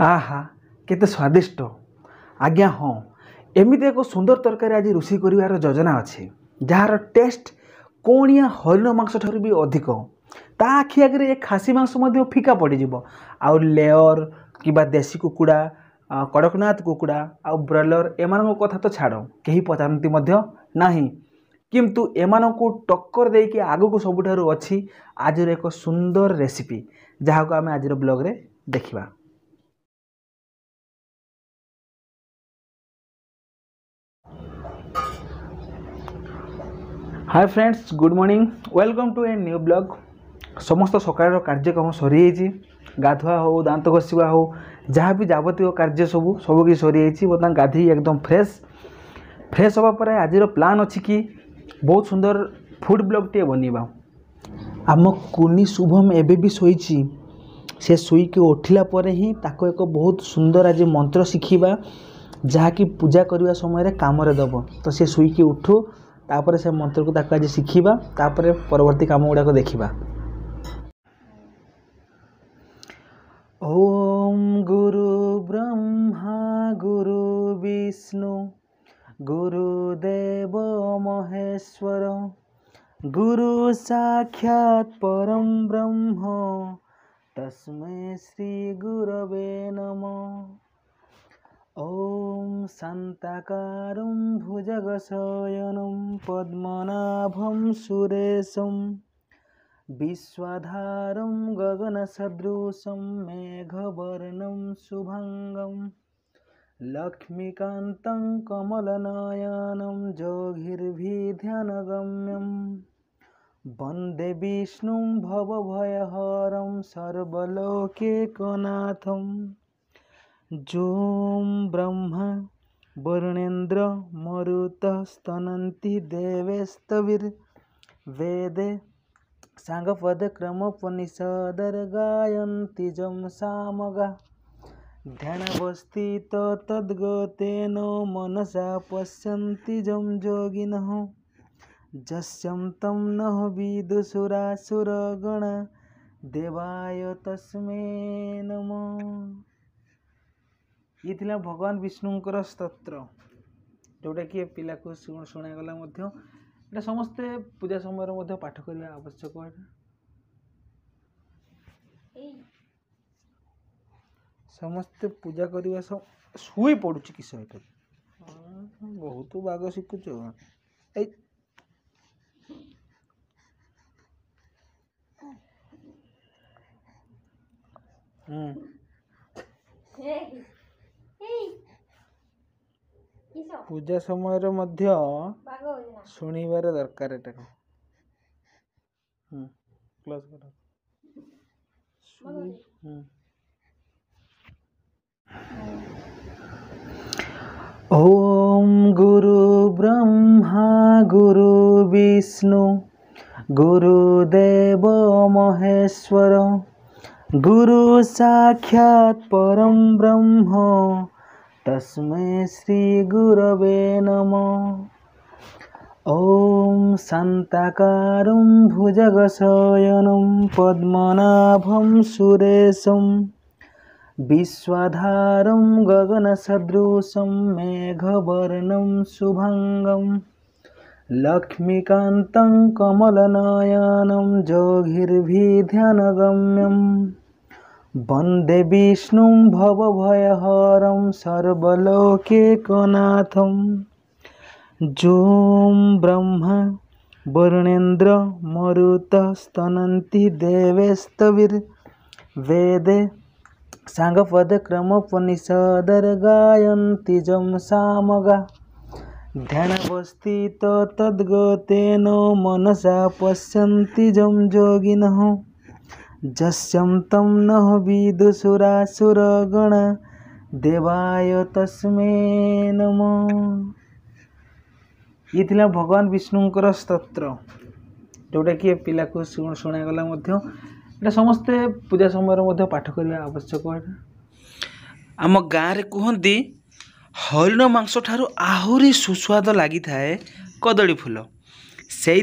आहा केते स्वादिष्ट। आज्ञा हाँ, एमती एक सुंदर तरकारी आज रोषेई कर योजना अच्छे जार टेस्ट कोणिया हरिण मांस ठार भी अधिक। ता आखि आगे खासी मांस फिका पड़ज आउ लेयर कि देसी कुकुड़ा कड़कनाथ कुकुड़ा आउ ब्रॉयलर एम कथा तो छाड़ कहीं पचारती ना किंतु एमान को टक्कर देके आग को सबुठ अच्छी आज एक सुंदर रेसिपी जहाँ को आम आज ब्लॉग रे देखिबा। Hi friends, good morning, welcome to a new blog. समस्त सकाळ कार्यक्रम सरी गाधुआ हो दांत घषा हो जहाँ भी जावतीय कार्य सब कि सरी बर्तमान गाधी एकदम फ्रेश होगापर आज प्लान अच्छी कि बहुत सुंदर फूड ब्लॉग टे बनवा। आम कुनी शुभम एबे भी शोची से शोक उठिला पर ही ताको एक बहुत सुंदर आज मंत्र शिखा जहाँकि पूजा करने समय काम दब। तो सी शोक उठू तापर से मंत्र को ताको आज शिखा तापर परवर्ती काम गुड़ाक देखा। ओम गुरु ब्रह्मा गुरु विष्णु गुरुदेव महेश्वर गुरु साक्षात् परम ब्रह्म तस्मै श्री गुरवे नमः। ओम शांताकारं भुजगशयनं पद्मनाभं सुरेशं विश्वाधारं गगनसदृशं मेघवर्णं शुभांगं लक्ष्मीकान्तं कमलनयनं जोगिर्भिध्यानगम्यं वन्दे विष्णुं भवभयहरं सर्वलोकैकनाथं। जों ब्रह्मा वरुणेन्द्र मरुतः स्तनन्ति देवैस्तविर्वेदे साङ्गपदक्रमोपनिषदर्गायन्ति जं सामगा ध्यानवस्थितो तद्गतेन मनसा पश्यन्ति जं योगिनः जस्यं तं नः विदुषुरासुरगणा देवाय तस्मै नमः। ये थिला भगवान विष्णुंकर स्तोत्र जोटा कि पिला को शुणागला एटा समस्ते पूजा समय पाठ करने आवश्यक। समस्ते पूजा करने शुई पड़ू किस बहुत बाग शिखुच पूजा समय शुणिबार दरकार एटा क्लोज कर। ओम गुरु ब्रह्मा गुरु विष्णु गुरुदेव महेश्वर गुरु साक्षात् परम ब्रह्म तस्मै श्री गुरवे नमः। ओम शांताकारं भुजगशयनं पद्मनाभं सुरेशं विश्वाधारं गगनसदृशं मेघवर्णं शुभांगं लक्ष्मीकान्तं कमलनयनं जोगिर्भिध्यानगम्यं वन्दे विष्णुं भवभयहरं सर्वलोकैकनाथं। जों ब्रह्मा वरुणेन्द्र मरुतः स्तनन्ति देवैस्तविर्वेदे साङ्गपदक्रमोपनिषदर्गायन्ति जं सामगा ध्यानवस्थितो तद्गतेन मनसा पश्यन्ति जं योगिनः जस्यं तं नः विदुषुरासुरगणा देवाय तस्मै नमः। ये थिला भगवान विष्णुंकर स्तोत्र जोटा कि पिला को शुणागला एटा समस्ते पूजा समय पाठ करने आवश्यक। आम गाँव कहती हरिण मांस ठारू आहरी सुस्वाद लगी थाए कदली फूल से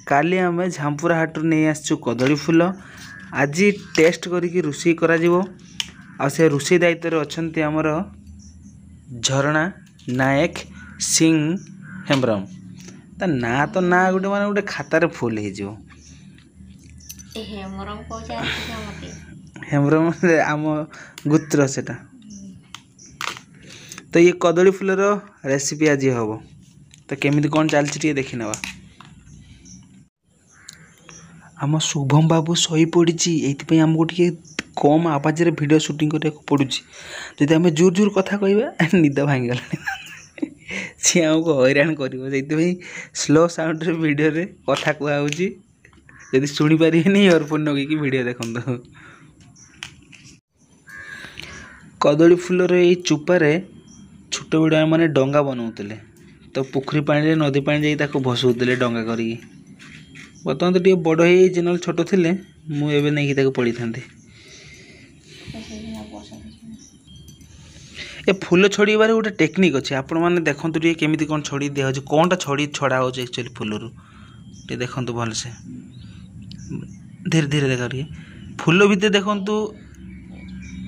काली आम झांपुरा हाटू नहीं आसचु कदली फूल आज टेस्ट करिकी रोषेई करा जिवो आ से रोषे दायित्व अच्छे आमर झरणा नायक सिंह हेम्ब्रम ता ना तो ना गोटे माने गोटे खातार फुल हो हेम्ब्रम आम गोत्र सेटा तो ये कदली फूलर रेसिपी आज हम तो केमिति कौन चलती देखी नवा आम शुभम बाबू शई पड़ी ये आमको टे कम आवाज रे वीडियो शूटिंग करने पड़ू जदि आम जोर जोर कथा कह निद भांगीगला सी आमको हैरान कर स्लो साउंड रे वीडियो रे कथा कहूँ यदि शुणी पारे इयरफोन लगे वीडियो देखो कदली फूलर ये चुपारे छोट बड़ा मैंने डंगा बनाऊले तो पुखरी पानी नदी पानी जा भसौले डंगा करी बर्तमान तो टे बड़ हो ना छोट थे मुझे नहीं पड़ी था ए फूल छड़ार गोटे टेक्निक अच्छे आपण मैंने देखो केमी कौन छड़ी दिया कौनटा छड़ी छड़ा हो एक्चुअली फूल टे देखो भलसे धीरे धीरे देखा टे फूल भितर देखु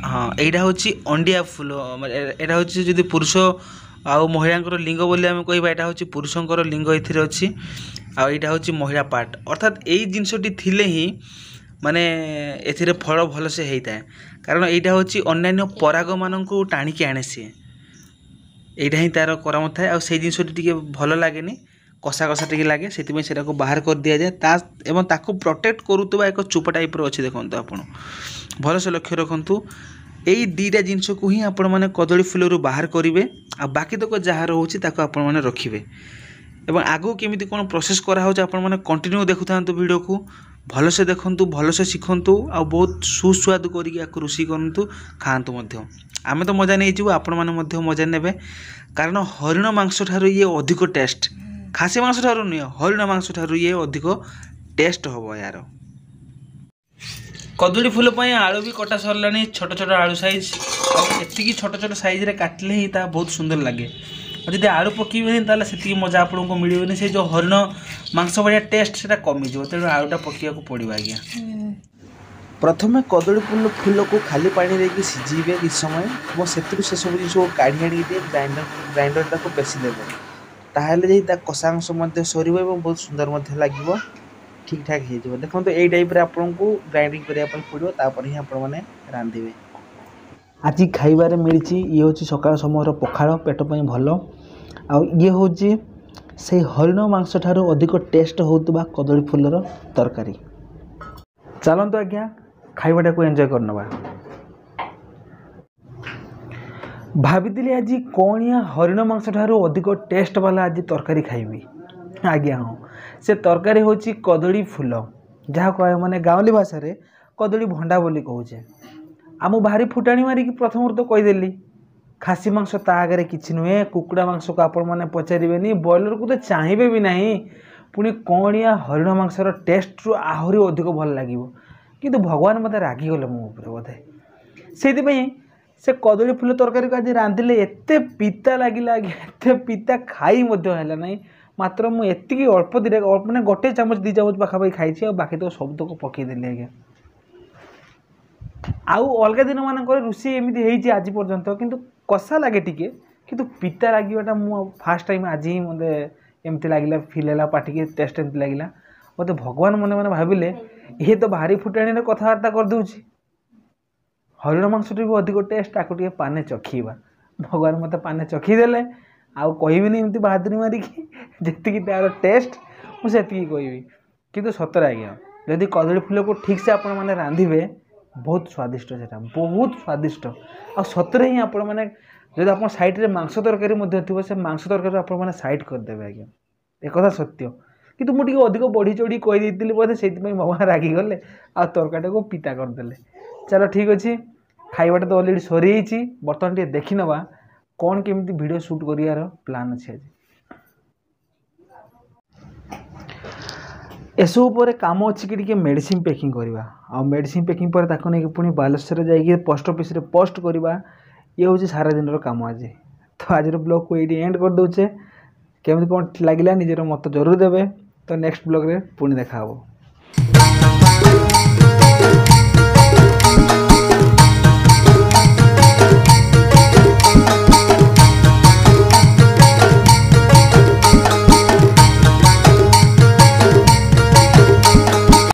हाँ यहाँ हूँ अंडिया फूल यहाँ हूँ जी पुरुष आ महिला लिंग बोली आम कह यहाँ हूँ पुरुषर लिंग ये अच्छी आईटा हूँ महिला पार्ट अर्थात यही जिनसटी थिले ही माने एथिरे फल भल से होता है कारण यहाँ हूँ अन्य पराग मानक टाणिकी आने सी यहाँ ही तार कराम थाए आ जिनसटी भल लगे कषा कषा टे लगे से बाहर कर दि जाए एवं ताको प्रोटेक्ट करुवा एक चुप टाइप अच्छे देखो आप भल से लक्ष्य रखु यही दीटा जिनस को ही आपण मैंने कदली फूल बाहर करेंगे आ बाकी तक जहाँ रोचे आपण मैंने रखिए एवं आगू केमी कौन प्रोसेस कराऊँ आपण मैंने कंटिन्यू देखु था वीडियो को भल से देखु भल से शिखु आ बहुत सुस्वादु करके रोषे करूँ खातु आम तो मजा नहीं जीव आपण मैंने मजा ने कारण हरिण मांस ठार ये अधिक टेस्ट खासी मांस ठार नुहे हरिण मांस ठार ये अधिक टेस्ट हम यार कदली फूल आलू भी कटा सरला छोट छोट आलू साइज एति छोट छोट साइज रे काटले ही ता बहुत सुंदर लगे जब आलू पकेबे ताले से मजा आपको मिलने से जो हरिण मांस भाया टेस्ट से कमी जाव तेणु आलूटा पकड़ा पड़ो आज्ञा प्रथम कदली फूल फूल को खाली पानी देके सिझेबे किस समय और से सब जिन काढ़ी आनी ग्राइंडर टाक पेसी देवे ताहले कषा अंश सर बहुत सुंदर लगे ठीक ठाक हो देखो तो यही टाइप आपको ग्राइंडिंग करने पड़ो तापर ही आपने रांधे आज खाइबार मिली ये हूँ सकाल समय पखाड़ पेट भल आ ये हूँ से हरिण मांस ठार अधिक टेस्ट होता कदली फूलर तरकारी चलतु आज्ञा खाइबाटा को एंजॉय करनवा भाभी आज कौनिया हरिण मांस ठार अधिक टेस्ट वाला आज तरकारी खाइबी आज्ञा हाँ से तरकारी हूँ कदली फूल जहाँ कह मैंने गाँवली भाषा रे कदली भंडा बोली कहूचे आम भारी फुटाणी मारिकी प्रथम तो कहीदेली खासी मांस ता आगे किसी नुहे कुकुड़ा मांस को आपण मैंने पचारे बॉयलर को तो चाहिए भी नहीं पुणी कौनिया हरिण मांसर टेस्ट रु आहरी अधिक भल लगे किंतु भगवान मत रागिगले मो बोधे से कदली फूल तरकारी को आज रांधिले एत पिता लगिला एत पिता खाई ना मात्र मुझे अल्प दी मैंने गोटे चामच 2 चामच पाखापाखि खाई बाकी तो सब तक पकईदेली आज्ञा आउ अलग दिन मानक रोषे एमती आज पर्यंत किंतु कषा लगे टिके किंतु पिता लगे मु फास्ट टाइम आज ही मत एमती लगे फिल है पाटिके टेस्ट एमती लगे मत भगवान मन मैंने भाविले ये तो भारी फुटाणी कथबार्ता करदे हरिण मांस भी अधिक टेस्ट ताको टे पाने चखीबा भगवान मत पाने चखीदेले आउ कहबिनी एमती बहादुरी मारिकी जी तार टेस्ट मुझे कहबी किंतु सतरे आज्ञा जदि कदली फूल को ठीक से आपण मैंने रांधे बहुत स्वादिष्ट से बहुत स्वादिष्ट आ सतरे ही आपण मैंने जब आप साइड मांस तरकारी थी से मांस तरकारी आप साइड करदे आज्ञा एक सत्य किंतु मुझे अधिक बढ़ी चढ़ी कहीदी बोधे से बाबा रागिगले आ तरकारी को पिता करदे चलो ठीक अच्छे खाइबाटा तो अलरेडी सरी बर्तमान टे देखी नवा कौन केमिति वीडियो शूट करियार प्लान अच्छे आज एसबू पर कम अच्छी कि मेडिसिन पैकिंग करवा आ मेडिसिन पैकिंग पर ताको नहीं पुणी बालेश्वर जाइए पोस्ट ऑफिस रे पोस्ट करवा ये हूँ सारा दिन काम आज तो आज ब्लॉग को ये एंड कर दूचे केमी कौन लगे निजर मत जरूर देवे तो नेक्स्ट ब्लॉग रे पुणी देखा।